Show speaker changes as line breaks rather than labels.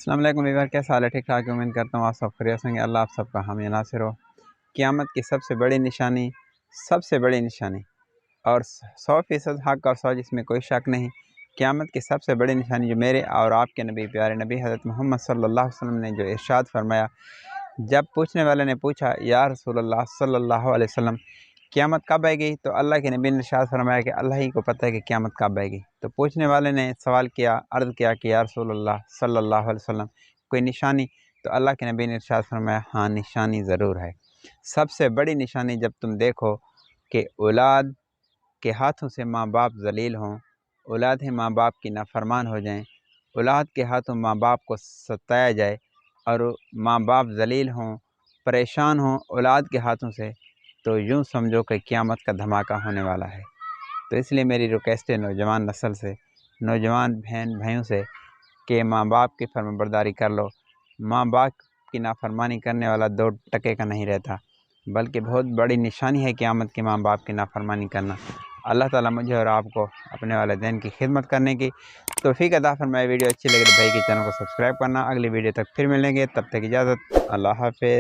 السلام علیکم ویور، کیسا حال ہے؟ ٹھیک ٹھاک، امید کرتا ہوں آپ سب خیریت ہوں گے۔ اللہ آپ سب کا حامی ناصر ہو۔ قیامت کی سب سے بڑی نشانی اور 100% حق اور سوچ، اس میں کوئی شک نہیں۔ قیامت کی سب سے بڑی نشانی جو میرے اور آپ کے نبی، پیارے نبی حضرت محمد صلی اللہ علیہ وسلم نے جو ارشاد فرمایا، جب پوچھنے والے نے پوچھا یا رسول اللہ صلی اللہ علیہ وسلم قیامت کب آئے گی، تو اللہ کے نبی نے ارشاد فرمایا کہ اللہ ہی کو پتہ ہے کہ قیامت کب آئے گی۔ تو پوچھنے والے نے سوال کیا، عرض کیا کہ یا رسول اللہ صلی اللہ علیہ وسلم کوئی نشانی؟ تو اللہ کے نبی نے ارشاد فرمایا ہاں، نشانی ضرور ہے۔ سب سے بڑی نشانی جب تم دیکھو کہ اولاد کے ہاتھوں سے ماں باپ ذلیل ہوں، اولاد ہے ماں باپ کی نافرمان ہو جائیں، اولاد کے ہاتھوں ماں باپ کو ستایا جائے اور ماں باپ ذلیل ہوں، پریشان ہوں اولاد کے ہاتھوں سے، تو یوں سمجھو کہ قیامت کا دھماکہ ہونے والا ہے۔ تو اس لیے میری ریکویسٹ ہے نوجوان نسل سے، نوجوان بہن بھائیوں سے، کہ ماں باپ کی فرمانبرداری کر لو۔ ماں باپ کی نافرمانی کرنے والا 2 ٹکے کا نہیں رہتا، بلکہ بہت بڑی نشانی ہے قیامت کی ماں باپ کی نافرمانی کرنا۔ اللہ تعالیٰ مجھے اور آپ کو اپنے والدین کی خدمت کرنے کی توفیق عطا فرمائے۔ ویڈیو اچھی لگے تو بھائی کے چینل کو سبسکرائب کرنا۔ اگلی ویڈیو تک پھر ملیں گے، تب تک اجازت، اللہ حافظ۔